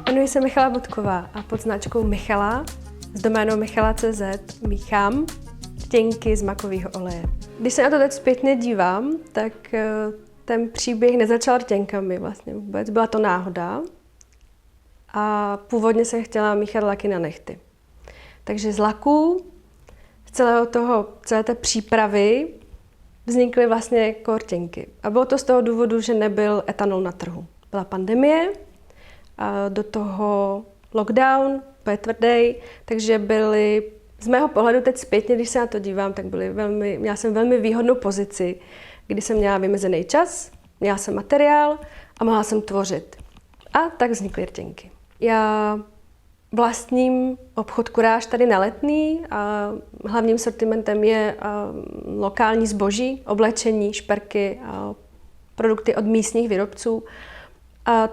Jmenuji se Michala Bodková a pod značkou Michala s doménou michala.cz míchám rtěnky z makového oleje. Když se na to teď zpětně dívám, tak ten příběh nezačal rtěnkami vlastně vůbec, byla to náhoda. A původně jsem chtěla míchat laky na nehty. Takže z laků, z celé té přípravy vznikly vlastně jako rtěnky. A bylo to z toho důvodu, že nebyl etanol na trhu. Byla pandemie, a do toho lockdown, byl tvrdý, takže byly, z mého pohledu teď zpětně, když se na to dívám, tak měla jsem velmi výhodnou pozici, kdy jsem měla vymezený čas, měla jsem materiál a mohla jsem tvořit. A tak vznikly rtěnky. Já vlastním obchod Kuráž tady na Letný a hlavním sortimentem je lokální zboží, oblečení, šperky a produkty od místních výrobců.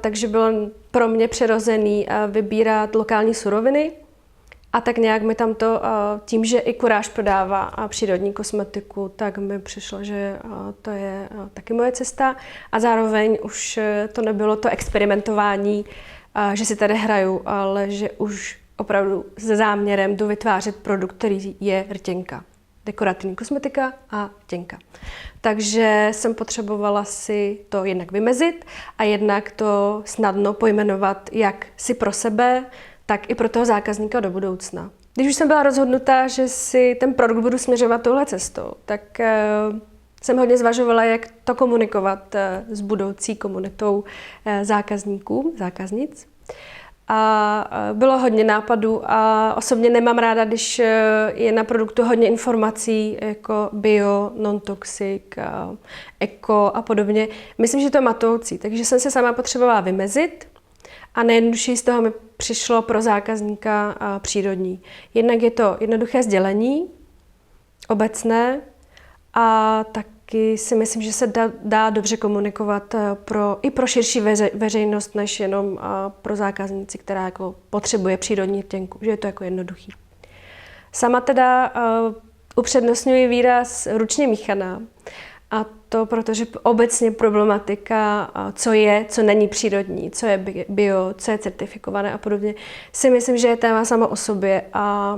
Takže bylo pro mě přirozený vybírat lokální suroviny a tak nějak mi tam to, tím, že i Kuráž prodává přírodní kosmetiku, tak mi přišlo, že to je taky moje cesta a zároveň už to nebylo to experimentování, že si tady hraju, ale že už opravdu se záměrem jdu vytvářet produkt, který je rtěnka. Dekorativní kosmetika a rtěnka. Takže jsem potřebovala si to jednak vymezit a jednak to snadno pojmenovat jak si pro sebe, tak i pro toho zákazníka do budoucna. Když už jsem byla rozhodnutá, že si ten produkt budu směřovat touhle cestou, tak jsem hodně zvažovala, jak to komunikovat s budoucí komunitou zákaznic. A bylo hodně nápadů a osobně nemám ráda, když je na produktu hodně informací jako bio, non-toxic, eko a podobně. Myslím, že to je matoucí, takže jsem se sama potřebovala vymezit a nejjednodušší z toho mi přišlo pro zákazníka přírodní. Jednak je to jednoduché sdělení, obecné a taky si myslím, že se dá dobře komunikovat i pro širší veřejnost, než jenom pro zákazníci, která jako potřebuje přírodní rtěnku, že je to jako jednoduchý. Sama teda upřednostňuji výraz ručně míchaná a to protože obecně problematika, co je, co není přírodní, co je bio, co je certifikované a podobně, si myslím, že je téma samo o sobě a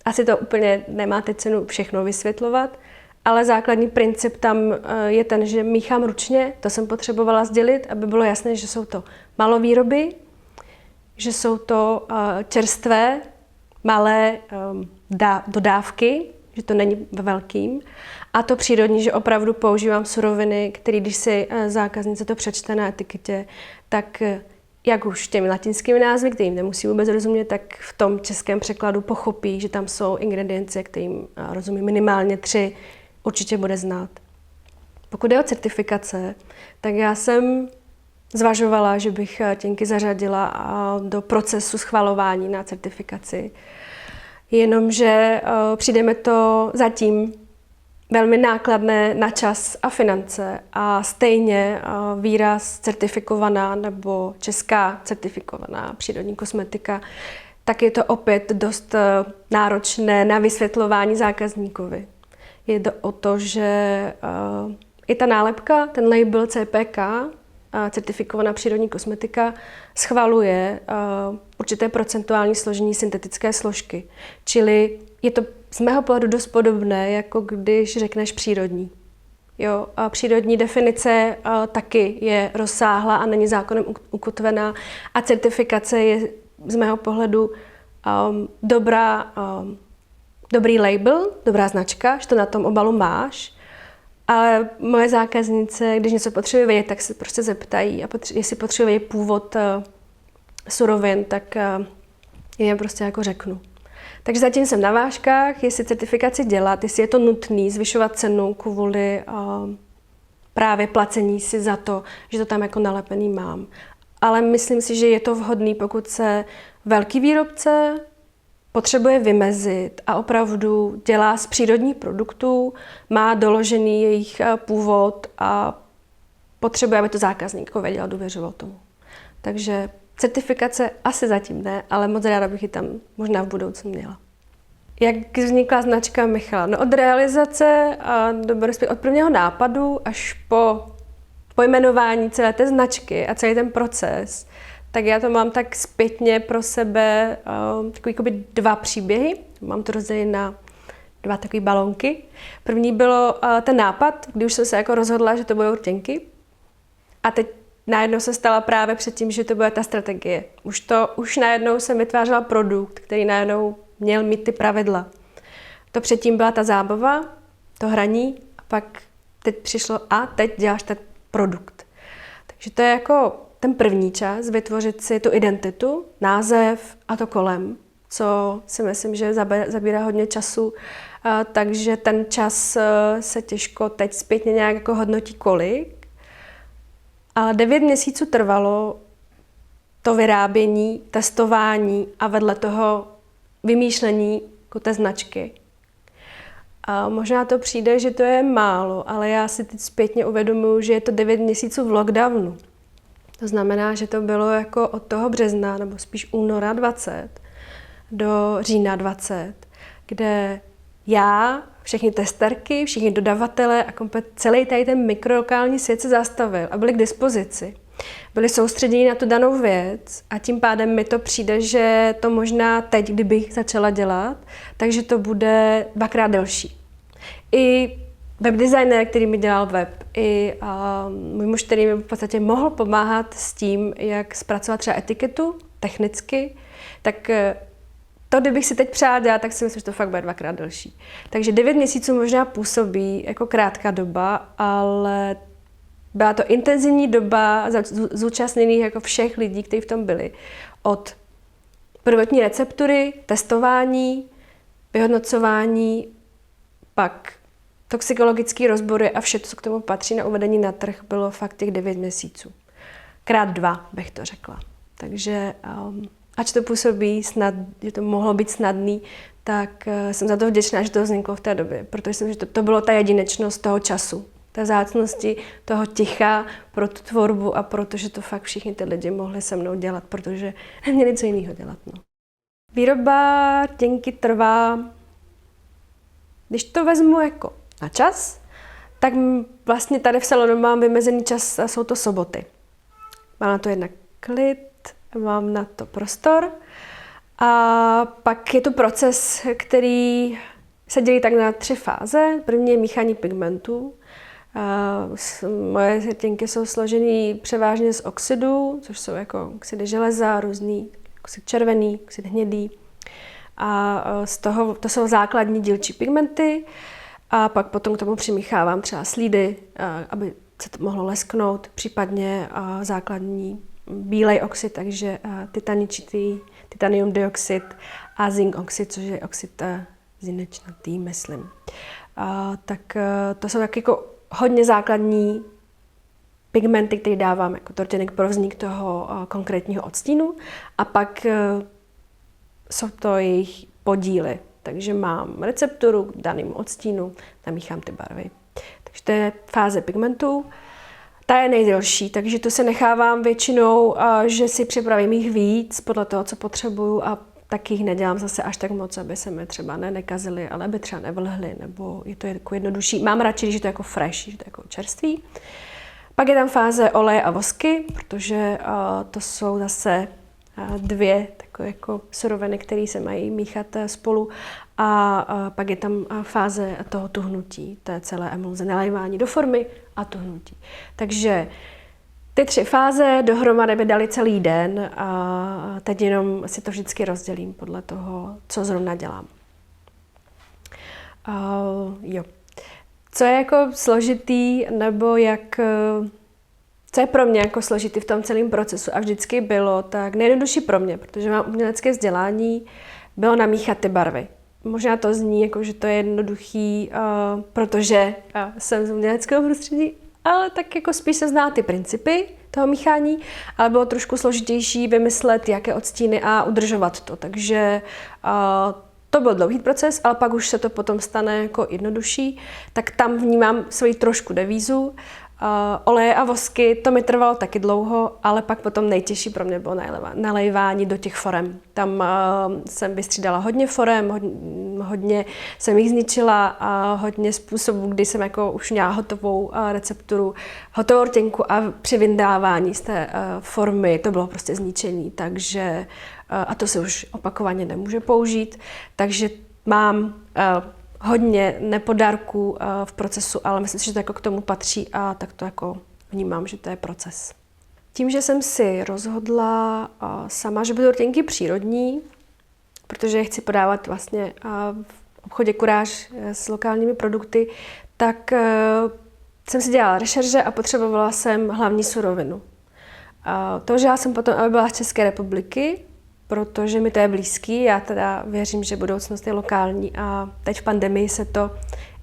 asi to úplně nemá teď cenu všechno vysvětlovat, ale základní princip tam je ten, že míchám ručně, to jsem potřebovala sdělit, aby bylo jasné, že jsou to malovýroby, že jsou to čerstvé, malé dodávky, že to není ve velkým. A to přírodní, že opravdu používám suroviny, které když si zákaznice to přečte na etiketě, tak jak už těmi latinskými názvy, kterým nemusí vůbec rozumět, tak v tom českém překladu pochopí, že tam jsou ingredience, kterým rozumí minimálně 3, určitě bude znát. Pokud je o certifikace, tak já jsem zvažovala, že bych rtěnky zařadila do procesu schvalování na certifikaci. Jenomže přijde mi to zatím velmi nákladné na čas a finance a stejně výraz certifikovaná nebo česká certifikovaná přírodní kosmetika, tak je to opět dost náročné na vysvětlování zákazníkovi. Jde o to, že i ta nálepka, ten label CPK, certifikovaná přírodní kosmetika, schvaluje určité procentuální složení syntetické složky. Čili je to z mého pohledu dost podobné, jako když řekneš přírodní. Jo, a přírodní definice taky je rozsáhlá a není zákonem ukotvená a certifikace je z mého pohledu dobrý label, dobrá značka, že to na tom obalu máš, ale moje zákaznice, když něco potřebují vědět, tak se prostě zeptají a jestli potřebují vědět původ surovin, tak jim prostě jako řeknu. Takže zatím jsem na vážkách, jestli certifikaci dělat, jestli je to nutné zvyšovat cenu kvůli právě placení si za to, že to tam jako nalepený mám. Ale myslím si, že je to vhodný, pokud se velký výrobce potřebuje vymezit a opravdu dělá z přírodních produktů, má doložený jejich původ a potřebuje, aby to zákazník věděl a důvěřoval tomu. Takže certifikace asi zatím ne, ale moc ráda bych ji tam možná v budoucnu měla. Jak vznikla značka Michala? No od realizace a od prvního nápadu až po pojmenování celé té značky a celý ten proces, tak já to mám tak zpětně pro sebe takový 2 příběhy. Mám to rozdělené na 2 takové balónky. První bylo ten nápad, kdy už jsem se jako rozhodla, že to budou rtěnky. A teď najednou se stala právě před tím, že to bude ta strategie. Už najednou jsem vytvářela produkt, který najednou měl mít ty pravidla. To předtím byla ta zábava, to hraní a pak teď přišlo a teď děláš ten produkt. Takže to je jako ten první čas, vytvořit si tu identitu, název a to kolem, co si myslím, že zabírá hodně času, takže ten čas se těžko teď zpětně nějak jako hodnotí kolik. Ale 9 měsíců trvalo to vyrábění, testování a vedle toho vymýšlení jako té značky. A možná to přijde, že to je málo, ale já si teď zpětně uvědomuji, že je to 9 měsíců v lockdownu. To znamená, že to bylo jako od toho března, nebo spíš února 20 do října 20, kde já, všechny testerky, všichni dodavatelé a celý tady ten mikrolokální svět se zastavil a byli k dispozici. Byli soustředěni na tu danou věc a tím pádem mi to přijde, že to možná teď, kdybych začala dělat, takže to bude 2krát delší. I webdesigner, který mi dělal web, i můj muž, který mi v podstatě mohl pomáhat s tím, jak zpracovat třeba etiketu technicky, tak to, kdybych si teď přála dělat, tak si myslím, že to fakt bude 2krát delší. Takže 9 měsíců možná působí jako krátká doba, ale byla to intenzivní doba zúčastněných jako všech lidí, kteří v tom byli. Od prvotní receptury, testování, vyhodnocování, pak toxikologické rozbory a vše, co k tomu patří na uvedení na trh, bylo fakt těch 9 měsíců. Krát 2, bych to řekla. Takže ač to působí že to mohlo být snadný, tak jsem za to vděčná, že to vzniklo v té době, protože jsem, že to bylo ta jedinečnost toho času, té vzácnosti, toho ticha pro tu tvorbu a protože to fakt všichni ty lidi mohli se mnou dělat, protože neměli co jiného dělat. No. Výroba rtěnky trvá, když to vezmu jako na čas, tak vlastně tady v salonu mám vymezený čas a jsou to soboty. Mám na to jednak klid, mám na to prostor a pak je to proces, který se dělí tak na 3 fáze. První je míchání pigmentů. Moje rtěnky jsou složené převážně z oxidů, což jsou jako oxidy železa, různý, oxid červený, oxid hnědý. A to jsou základní dílčí pigmenty. A pak potom k tomu přimíchávám třeba slídy, aby se to mohlo lesknout, případně základní bílej oxid, takže titaničitý, titanium dioxid a zinc oxid, což je oxid zinečnatý, myslím. Tak to jsou tak jako hodně základní pigmenty, které dávám jako tortěnek pro vznik toho konkrétního odstínu. A pak jsou to jejich podíly. Takže mám recepturu k danému odstínu, namíchám ty barvy. Takže to je fáze pigmentů. Ta je nejdelší, takže to se nechávám většinou, že si připravím jich víc podle toho, co potřebuju a taky jich nedělám zase až tak moc, aby se mi třeba nekazily, ale aby třeba nevlhly, nebo je to jako jednodušší. Mám radši, když je to jako fresh, že to je jako čerstvý. Pak je tam fáze oleje a vosky, protože to jsou zase 2 takové jako suroviny, které se mají míchat spolu. A pak je tam fáze toho tuhnutí, té celé emulze, nalévání do formy a tuhnutí. Takže ty 3 fáze dohromady by dali celý den a teď jenom si to vždycky rozdělím podle toho, co zrovna dělám. Jo. Co je jako složitý, nebo co je pro mě jako složitý v tom celém procesu a vždycky bylo, tak nejjednodušší pro mě, protože mám umělecké vzdělání, bylo namíchat ty barvy. Možná to zní jako, že to je jednoduchý, protože jsem z uměleckého prostředí, ale tak jako spíš se zná ty principy toho míchání, ale bylo trošku složitější vymyslet, jaké odstíny a udržovat to. Takže to byl dlouhý proces, ale pak už se to potom stane jako jednodušší, tak tam vnímám svoji trošku devízu. Oleje a vosky, to mi trvalo taky dlouho, ale pak potom nejtěžší pro mě bylo nalejvání do těch forem. Tam jsem vystřídala hodně forem, hodně jsem jich zničila a hodně způsobů, kdy jsem jako už měla hotovou recepturu, hotovou rtěnku a při vyndávání z té formy to bylo prostě zničení, takže a to se už opakovaně nemůže použít, takže mám hodně nepodarků v procesu, ale myslím si, že to jako k tomu patří a tak to jako vnímám, že to je proces. Tím, že jsem si rozhodla sama, že budou rtěnky přírodní, protože je chci podávat vlastně v obchodě Kuráž s lokálními produkty, tak jsem si dělala rešerže a potřebovala jsem hlavní surovinu. To, že já jsem potom, aby byla z České republiky, protože mi to je blízký. Já teda věřím, že budoucnost je lokální a teď v pandemii se to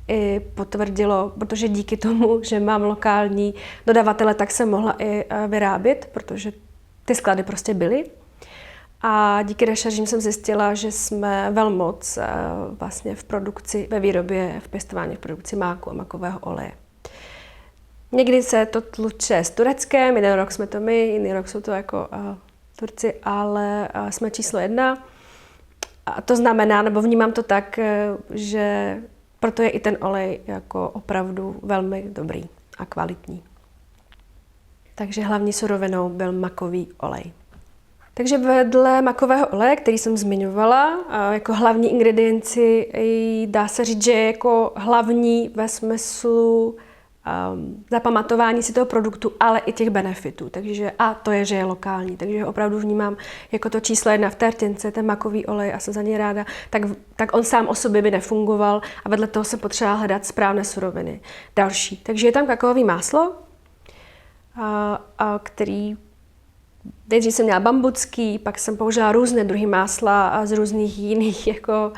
i potvrdilo, protože díky tomu, že mám lokální dodavatele, tak jsem mohla i vyrábět, protože ty sklady prostě byly. A díky rešeržím jsem zjistila, že jsme velmoc vlastně v produkci, ve výrobě, v pěstování, v produkci máku a makového oleje. Někdy se to tluče s Tureckem, jeden rok jsme to my, jiný rok jsou to jako Turci, ale jsme číslo 1. A to znamená, nebo vnímám to tak, že proto je i ten olej jako opravdu velmi dobrý a kvalitní. Takže hlavní surovinou byl makový olej. Takže vedle makového oleje, který jsem zmiňovala, jako hlavní ingredienci dá se říct, že je jako hlavní ve smyslu zapamatování si toho produktu, ale i těch benefitů. Takže, a to je, že je lokální. Takže opravdu vnímám jako to číslo 1 v té rtěnce, ten makový olej a jsem za něj ráda, tak on sám o sobě by nefungoval a vedle toho se potřeba hledat správné suroviny. Další. Takže je tam kakaový máslo, který nejdřív jsem měla bambucký, pak jsem použila různé druhy másla z různých jiných jako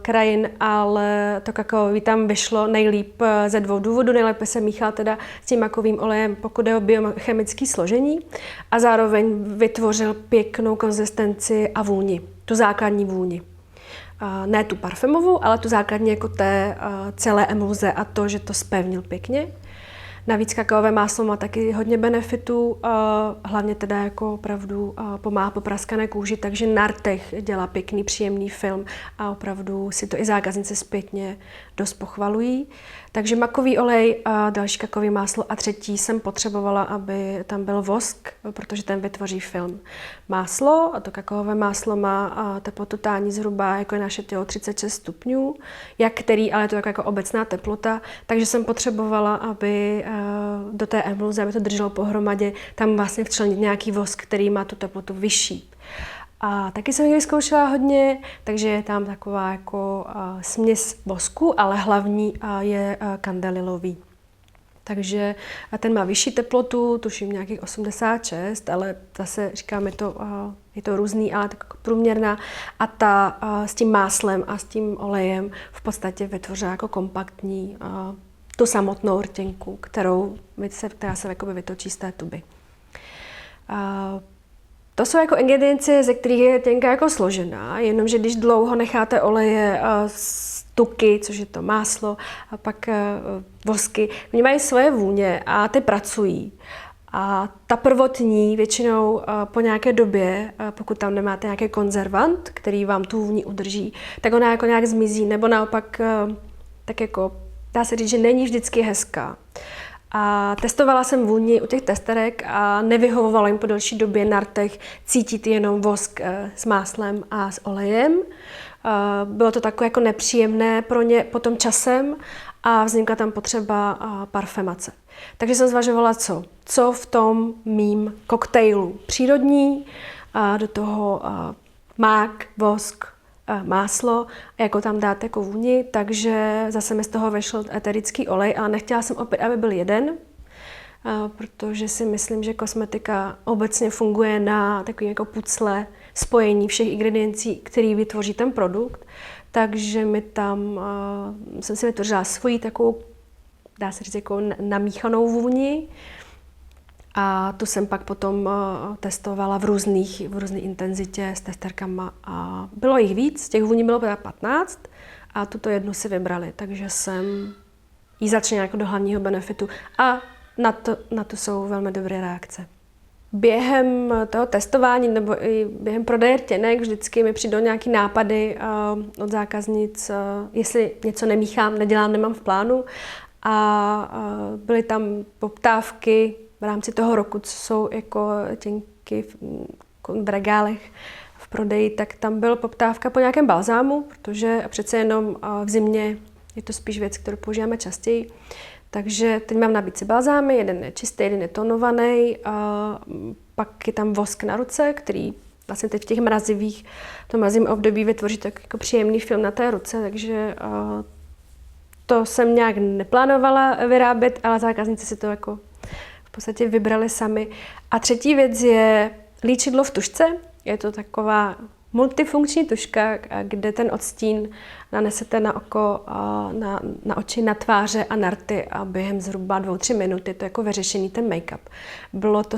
krajin, ale to kakaový tam vyšlo nejlíp ze 2 důvodů. Nejlépe se míchal teda s tím makovým olejem, pokud je o biochemické složení a zároveň vytvořil pěknou konzistenci a vůni, tu základní vůni. Ne tu parfémovou, ale tu základní jako té celé emulze a to, že to zpevnil pěkně. Navíc kakaové máslo má taky hodně benefitů, hlavně teda jako opravdu pomáhá popraskané kůži, takže na rtech dělá pěkný, příjemný film a opravdu si to i zákazníci zpětně dost pochvalují. Takže makový olej, další kakaové máslo a třetí jsem potřebovala, aby tam byl vosk, protože ten vytvoří film. Máslo, a to kakaové máslo má teplotu tání zhruba jako je naše tělo 36 stupňů, jak který, ale to jako obecná teplota, takže jsem potřebovala, aby do té emulze, aby to drželo pohromadě, tam vlastně včlenit nějaký vosk, který má tu teplotu vyšší. A taky jsem ji vyzkoušela hodně, takže je tam taková jako směs vosku, ale hlavní je kandelilový. Takže ten má vyšší teplotu, tuším nějakých 86, ale zase říkám, je to různý, ale tak průměrná. A ta s tím máslem a s tím olejem v podstatě vytvořila jako kompaktní tu samotnou rtěnku, která se jakoby vytočí z té tuby. To jsou jako ingredience, ze kterých je rtěnka jako složená, jenomže když dlouho necháte oleje, tuky, což je to máslo, a pak vosky, oni mají svoje vůně a ty pracují. A ta prvotní většinou po nějaké době, pokud tam nemáte nějaký konzervant, který vám tu vůni udrží, tak ona jako nějak zmizí, nebo naopak tak jako dá se říct, že není vždycky hezká. A testovala jsem vůni u těch testerek a nevyhovovalo jim po delší době na rtech cítit jenom vosk s máslem a s olejem. Bylo to takové jako nepříjemné pro ně potom časem a vznikla tam potřeba parfémace. Takže jsem zvažovala co v tom mým koktejlu přírodní, do toho mák, vosk, máslo a jako tam dát jako vůni, takže zase mi z toho vešel eterický olej, ale nechtěla jsem opět, aby byl jeden, protože si myslím, že kosmetika obecně funguje na takový jako pucle spojení všech ingrediencí, který vytvoří ten produkt, takže jsem si vytvořila svoji takovou, dá se říct, jako namíchanou vůni. A tu jsem pak potom testovala v různé intenzitě s testerkama a bylo jich víc, těch vůní bylo 15 a tuto jednu si vybrali, takže jsem ji začala jako do hlavního benefitu a Na to jsou velmi dobré reakce. Během toho testování nebo i během prodeje rtěnek vždycky mi přijdou nějaký nápady od zákaznic, jestli něco nemíchám, nedělám, nemám v plánu. A byly tam poptávky v rámci toho roku, co jsou jako těnky v regálech v prodeji, tak tam byla poptávka po nějakém balzámu, protože přece jenom v zimě je to spíš věc, kterou používáme častěji. Takže teď mám v nabídce balzámy, jeden je čistý, jeden je tonovaný, pak je tam vosk na ruce, který vlastně teď v těch tom mrazivém období vytvoří tak jako příjemný film na té ruce, takže to jsem nějak neplánovala vyrábět, ale zákazníci si to jako v podstatě vybrali sami. A třetí věc je líčidlo v tužce. Je to taková multifunkční tužka, kde ten odstín nanesete na oko, na oči, na tváře a na rty a během zhruba 2-3 minut je to jako vyřešený ten make-up. Bylo to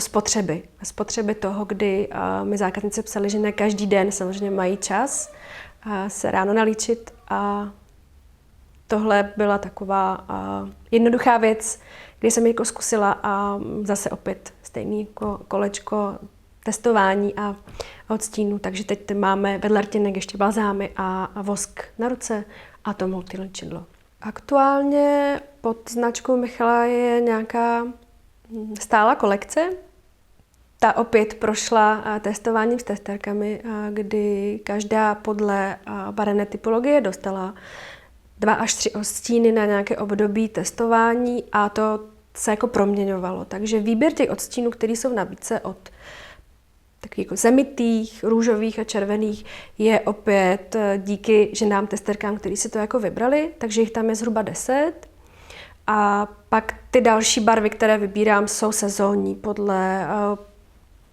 spotřeby toho, kdy mi zákaznice psali, že ne každý den samozřejmě mají čas se ráno nalíčit a tohle byla taková jednoduchá věc, kdy jsem jako zkusila a zase opět stejný kolečko testování a odstínu, takže teď máme vedle rtěnek ještě balzámy a vosk na ruce a to multilíčidlo. Aktuálně pod značkou Michala je nějaká stálá kolekce. Ta opět prošla testováním s testerkami, kdy každá podle barevné typologie dostala 2 až 3 odstíny na nějaké období testování a to se jako proměňovalo. Takže výběr těch odstínů, které jsou v nabídce od takových jako zemitých, růžových a červených, je opět díky ženám testerkám, který si to jako vybrali, takže jich tam je zhruba 10. A pak ty další barvy, které vybírám, jsou sezónní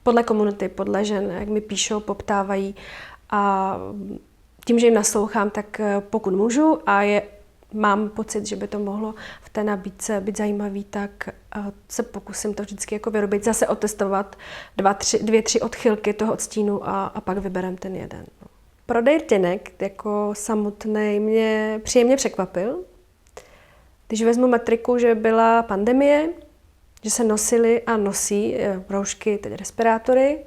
podle komunity, podle žen, jak mi píšou, poptávají. A tím, že jim naslouchám, tak pokud můžu a mám pocit, že by to mohlo v té nabídce být zajímavý, tak se pokusím to vždycky jako vyrobit, zase otestovat 2-3 odchylky toho odstínu a pak vyberem ten jeden. Prodej rtěnek jako samotný mě příjemně překvapil. Když vezmu metriku, že byla pandemie, že se nosily a nosí roušky, tedy respirátory,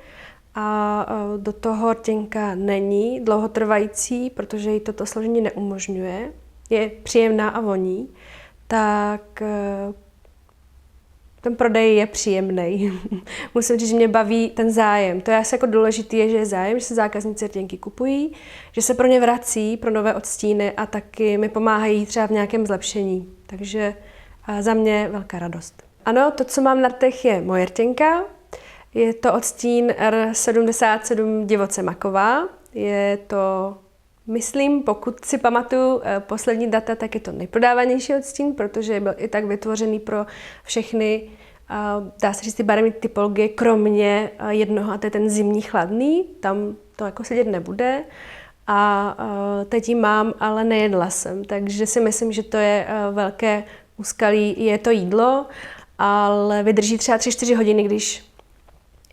a do toho rtěnka není dlouhotrvající, protože jí toto složení neumožňuje, je příjemná a voní, tak ten prodej je příjemný. Musím říct, že mě baví ten zájem. To je asi jako důležitý, že je zájem, že se zákazníci rtěnky kupují, že se pro ně vrací, pro nové odstíny a taky mi pomáhají třeba v nějakém zlepšení. Takže za mě velká radost. Ano, to, co mám na rtech, je moje rtěnka. Je to odstín R77 divoce maková. Je to, myslím, pokud si pamatuju poslední data, tak je to nejprodávanější odstín, protože byl i tak vytvořený pro všechny, dá se říct, ty barevné typologie, kromě jednoho, a to je ten zimní chladný, tam to jako sedět nebude. A teď ji mám, ale nejedla jsem, takže si myslím, že to je velké úskalí, je to jídlo, ale vydrží třeba 3-4 hodiny, když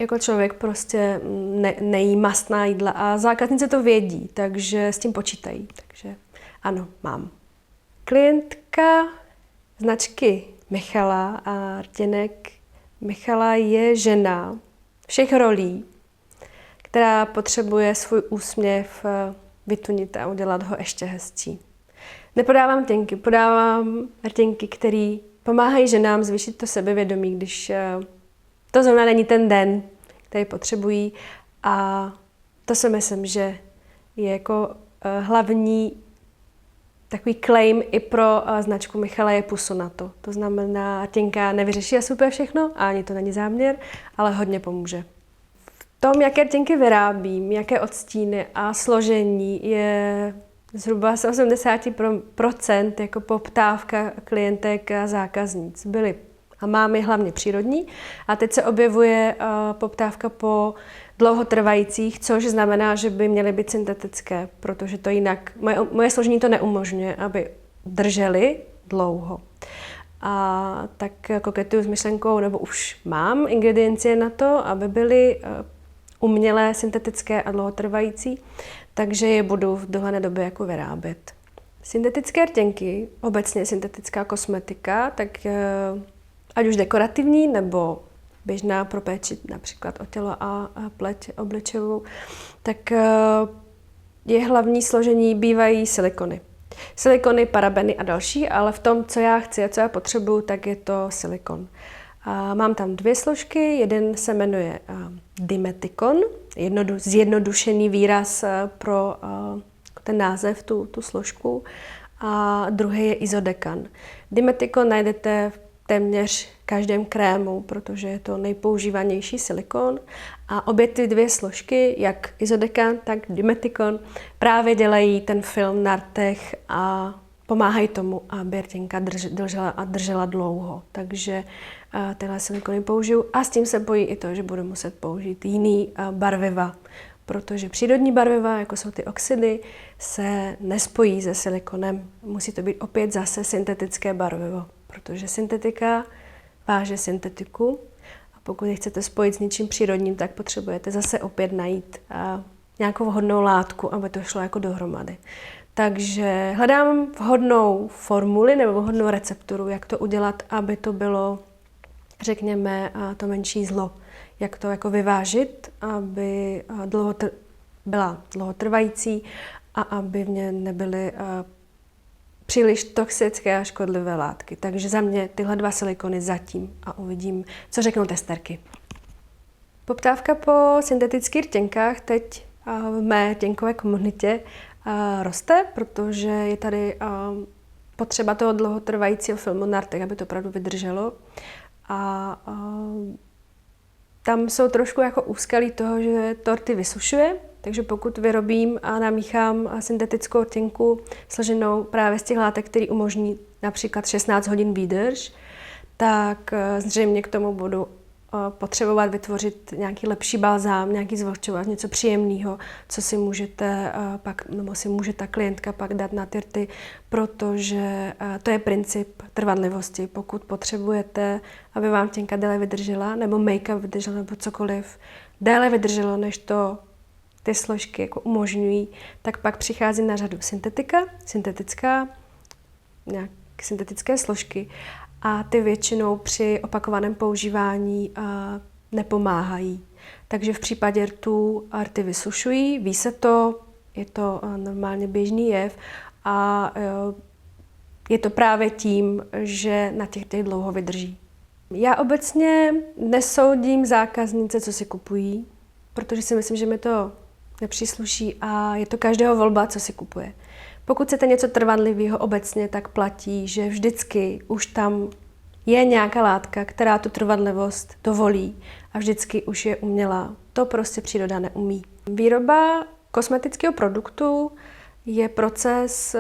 jako člověk prostě nejí mastná jídla a zákaznice to vědí, takže s tím počítají. Takže ano, mám. Klientka značky Michala a rtěnek Michala je žena všech rolí, která potřebuje svůj úsměv vytunit a udělat ho ještě hezčí. Nepodávám rtěnky, podávám rtěnky, které pomáhají ženám zvýšit to sebevědomí, když to zrovna není ten den, který potřebují, a to si myslím, že je jako hlavní takový claim i pro značku Michala je pusu na to. To znamená, rtěnka nevyřeší asi úplně všechno, a ani to není záměr, ale hodně pomůže. V tom, jaké rtěnky vyrábím, jaké odstíny a složení, je zhruba z 80% jako poptávka klientek a zákazníc. Byly a mám je hlavně přírodní. A teď se objevuje poptávka po dlouhotrvajících, což znamená, že by měly být syntetické, protože to jinak, moje složení to neumožňuje, aby držely dlouho. A tak koketuju s myšlenkou, nebo už mám ingrediencie na to, aby byly umělé, syntetické a dlouhotrvající, takže je budu v dohledné době jako vyrábět. Syntetické rtěnky, obecně syntetická kosmetika, tak ať už dekorativní, nebo běžná pro péči například o tělo a pleť obličejovou, tak je hlavní složení bývají silikony. Silikony, parabeny a další, ale v tom, co já chci a co já potřebuju, tak je to silikon. Mám tam 2 složky, jeden se jmenuje dimetikon, zjednodušený výraz pro ten název, tu složku, a druhý je izodekan. Dimetikon najdete v téměř každém krému, protože je to nejpoužívanější silikon a obě ty 2 složky, jak izodekan, tak dimetikon, právě dělají ten film na rtech a pomáhají tomu, aby rtěnka držela dlouho. Takže tyhle silikony použiju a s tím se pojí i to, že budu muset použít jiný barviva, protože přírodní barviva, jako jsou ty oxidy, se nespojí se silikonem. Musí to být opět zase syntetické barvivo, protože syntetika váže syntetiku a pokud ji chcete spojit s něčím přírodním, tak potřebujete zase opět najít nějakou vhodnou látku, aby to šlo jako dohromady. Takže hledám vhodnou formuli nebo vhodnou recepturu, jak to udělat, aby to bylo, řekněme, to menší zlo. Jak to jako vyvážit, aby byla dlouhotrvající a aby v ně nebyly příliš toxické a škodlivé látky. Takže za mě tyhle 2 silikony zatím a uvidím, co řeknou testerky. Poptávka po syntetických rtěnkách teď v mé rtěnkové komunitě roste, protože je tady potřeba toho dlouhotrvajícího filmu na rtech, aby to opravdu vydrželo. A tam jsou trošku jako úskalí toho, že to rty vysušuje, takže pokud vyrobím a namíchám syntetickou rtěnku složenou právě z těch látek, který umožní například 16 hodin výdrž, tak zřejmě k tomu budu potřebovat vytvořit nějaký lepší balzám, nějaký zvlhčovač, něco příjemného, co si můžete pak, nebo si může ta klientka pak dát na ty rty, protože to je princip trvanlivosti. Pokud potřebujete, aby vám rtěnka déle vydržela, nebo make-up vydržel, nebo cokoliv déle vydrželo, než to ty složky jako umožňují, tak pak přichází na řadu syntetické složky a ty většinou při opakovaném používání nepomáhají. Takže v případě rtů rty vysušují, ví se to, je to normálně běžný jev a je to právě tím, že na těch dlouho vydrží. Já obecně nesoudím zákaznice, co si kupují, protože si myslím, že mi to nepřísluší a je to každého volba, co si kupuje. Pokud chcete něco trvanlivého obecně, tak platí, že vždycky už tam je nějaká látka, která tu trvanlivost dovolí a vždycky už je umělá. To prostě příroda neumí. Výroba kosmetického produktu je proces,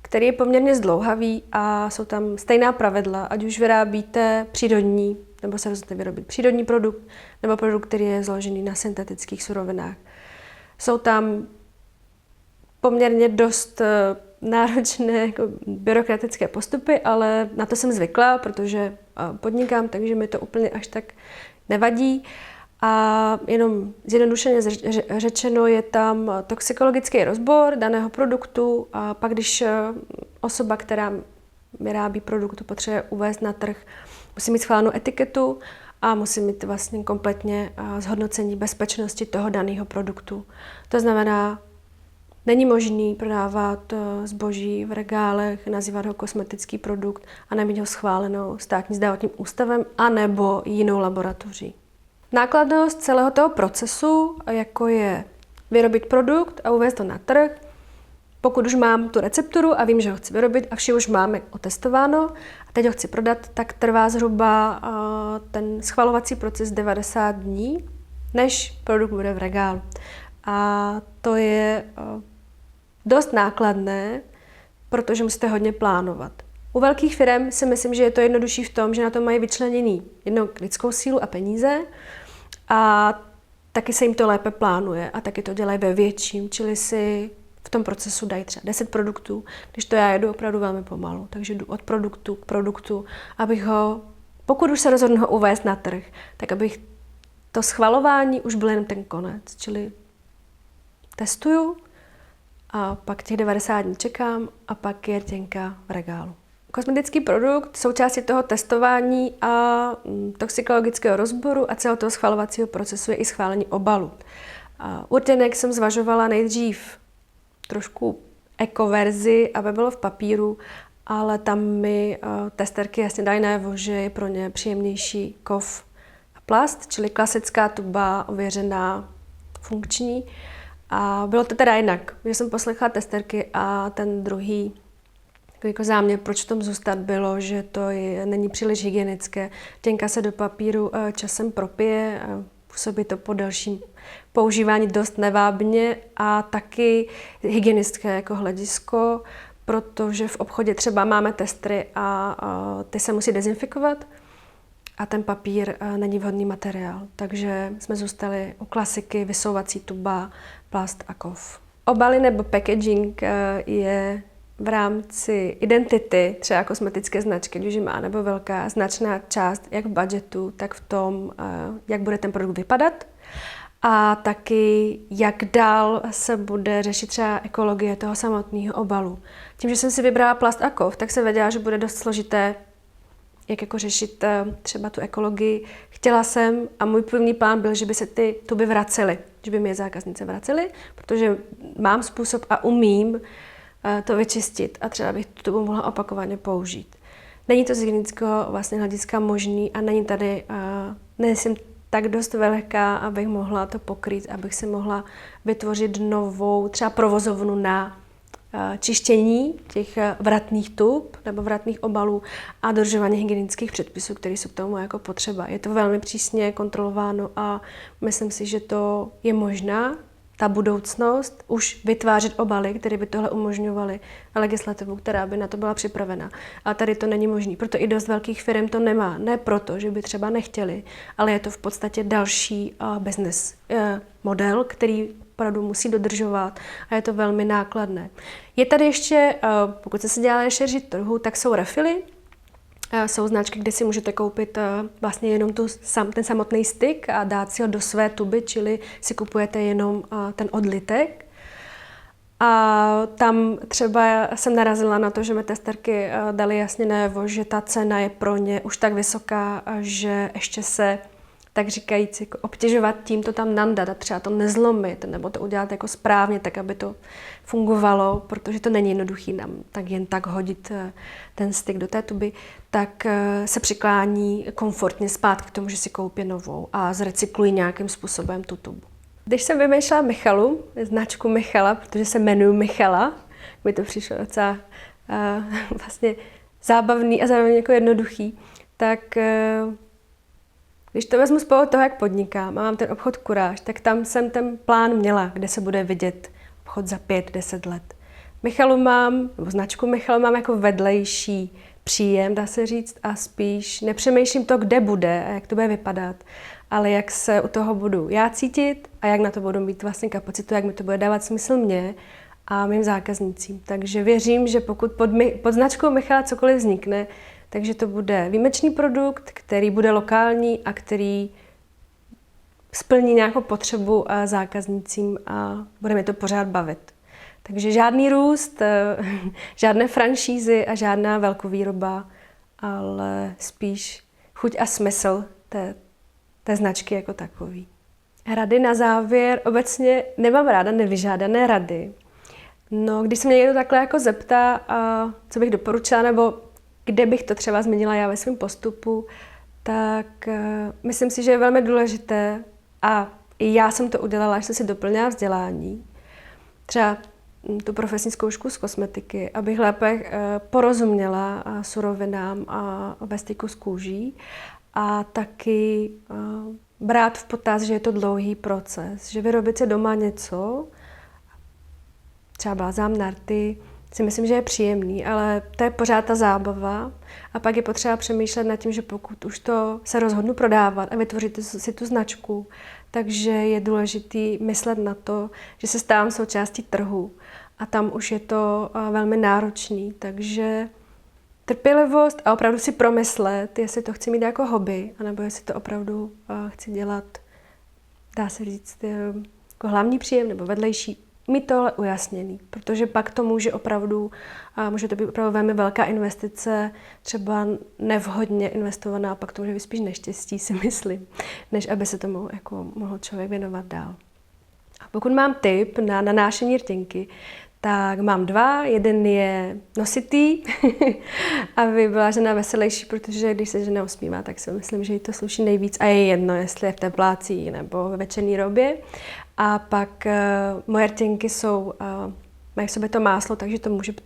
který je poměrně zdlouhavý a jsou tam stejná pravidla, ať už vyrábíte přírodní, nebo se rozhodnete vyrobit přírodní produkt, nebo produkt, který je založený na syntetických surovinách. Jsou tam poměrně dost náročné jako byrokratické postupy, ale na to jsem zvykla, protože podnikám, takže mi to úplně až tak nevadí. A jenom zjednodušeně řečeno je tam toxikologický rozbor daného produktu a pak, když osoba, která vyrábí produktu, potřebuje uvést na trh, musí mít schválenou etiketu a musí mít vlastně kompletně zhodnocení bezpečnosti toho daného produktu. To znamená, není možný prodávat zboží v regálech, nazývat ho kosmetický produkt a nemít ho schválenou státním zdravotním ústavem anebo jinou laboratoří. Nákladnost celého toho procesu, jako je vyrobit produkt a uvést to na trh, pokud už mám tu recepturu a vím, že ho chci vyrobit a vše už máme otestováno a teď ho chci prodat, tak trvá zhruba ten schvalovací proces 90 dní, než produkt bude v regálu. A to je dost nákladné, protože musíte hodně plánovat. U velkých firm si myslím, že je to jednodušší v tom, že na to mají vyčleněný jednou lidskou sílu a peníze a taky se jim to lépe plánuje a taky to dělají ve větším, čili si v tom procesu dají třeba 10 produktů, když to já jedu opravdu velmi pomalu, takže jdu od produktu k produktu, abych ho, pokud už se rozhodnu ho uvést na trh, tak abych to schvalování už byl jen ten konec, čili testuju a pak těch 90 dní čekám a pak je rtěnka v regálu. Kosmetický produkt, součástí toho testování a toxikologického rozboru a celého toho schvalovacího procesu je i schválení obalu. Urtěnek jsem zvažovala nejdřív trošku ekoverzi, aby bylo v papíru, ale tam mi testerky jasně dají najevo, že je pro ně příjemnější kov a plast, čili klasická tuba, ověřená, funkční. A bylo to teda jinak, že jsem poslechla testerky a ten druhý jako záměr, proč v tom zůstat, bylo, že není příliš hygienické. Těnka se do papíru časem propije, působí to po dalším používání dost nevábně a taky hygienické jako hledisko, protože v obchodě třeba máme testry a ty se musí dezinfikovat a ten papír není vhodný materiál. Takže jsme zůstali u klasiky, vysouvací tuba, plast a kov. Obaly nebo packaging je v rámci identity, třeba kosmetické značky, když má nebo velká značná část, jak v budgetu, tak v tom, jak bude ten produkt vypadat a taky jak dál se bude řešit třeba ekologie toho samotného obalu. Tím, že jsem si vybrala plast a kov, tak se věděla, že bude dost složité, jak jako řešit třeba tu ekologii. Chtěla jsem a můj první plán byl, že by se ty tuby vracely, že by mi je zákaznice vracely, protože mám způsob a umím to vyčistit a třeba bych tu tubu mohla opakovaně použít. Není to z hygienického vlastně hlediska možný a není tady, nejsem tak dost velká, abych mohla to pokrýt, abych si mohla vytvořit novou třeba provozovnu na čištění těch vratných tub nebo vratných obalů a dodržování hygienických předpisů, které jsou k tomu jako potřeba. Je to velmi přísně kontrolováno a myslím si, že to je možná ta budoucnost už vytvářet obaly, které by tohle umožňovaly a legislativu, která by na to byla připravena. A tady to není možné. Proto i dost velkých firm to nemá. Ne proto, že by třeba nechtěli, ale je to v podstatě další business model, který opravdu musí dodržovat a je to velmi nákladné. Je tady ještě, pokud se dělá ještě trhu, tak jsou refily. Jsou značky, kde si můžete koupit vlastně jenom ten samotný styk a dát si ho do své tuby, čili si kupujete jenom ten odlitek. A tam třeba jsem narazila na to, že mi testerky dali jasně najevo, že ta cena je pro ně už tak vysoká, že ještě se tak říkajíc jako obtěžovat tím to tam nandat a třeba to nezlomit nebo to udělat jako správně, tak aby to fungovalo, protože to není jednoduchý nám tak jen tak hodit ten styk do té tuby, tak se přiklání komfortně zpátky k tomu, že si koupí novou a zrecyklují nějakým způsobem tu tubu. Když jsem vymýšlela Michalu, značku Michala, protože se jmenuji Michala, mi to přišlo docela vlastně zábavný a zároveň jako jednoduchý, tak když to vezmu spolu toho, jak podnikám a mám ten obchod Kuráž, tak tam jsem ten plán měla, kde se bude vidět obchod za 5-10 let. Michalu mám, nebo značku Michalu mám jako vedlejší příjem, dá se říct, a spíš nepřemýšlím to, kde bude a jak to bude vypadat, ale jak se u toho budu já cítit a jak na to budu mít vlastně kapacitu, jak mi to bude dávat smysl mě a mým zákaznicím. Takže věřím, že pokud pod značkou Michala cokoliv vznikne, takže to bude výjimečný produkt, který bude lokální a který splní nějakou potřebu zákaznicím a bude mi to pořád bavit. Takže žádný růst, žádné franšízy a žádná velkovýroba, ale spíš chuť a smysl té značky jako takový. Rady na závěr. Obecně nemám ráda nevyžádané rady. No, když se mě někdo takhle jako zeptá, co bych doporučila, nebo kde bych to třeba změnila já ve svém postupu, tak myslím si, že je velmi důležité a i já jsem to udělala, až jsem si doplnila vzdělání. Třeba tu profesní zkoušku z kosmetiky, abych lépe porozuměla surovinám a ve styku s kůží a taky brát v potaz, že je to dlouhý proces, že vyrobit si doma něco, třeba balzám na rty, si myslím, že je příjemný, ale to je pořád ta zábava a pak je potřeba přemýšlet nad tím, že pokud už to se rozhodnu prodávat a vytvořit si tu značku, takže je důležitý myslet na to, že se stávám součástí trhu a tam už je to velmi náročný, takže trpělivost a opravdu si promyslet, jestli to chci mít jako hobby, anebo jestli to opravdu chci dělat, dá se říct, jako hlavní příjem nebo vedlejší mít tohle ujasněný, protože pak to může to být opravdu velmi velká investice, třeba nevhodně investovaná, a pak to může být spíš neštěstí, si myslím, než aby se tomu jako mohl člověk věnovat dál. A pokud mám tip na nanášení rtěnky, tak mám 2. Jeden je nositý, aby byla žena veselější, protože když se žena usmívá, tak si myslím, že jí to sluší nejvíc. A je jedno, jestli je v teplácích nebo ve večerní době. A pak moje rtěnky mají v sobě to máslo, takže to může v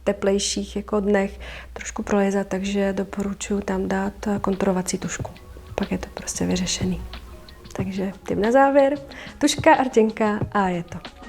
teplejších jako dnech trošku prolezat, takže doporučuji tam dát konturovací tužku. Pak je to prostě vyřešený. Takže tip na závěr, tužka a rtěnka a je to.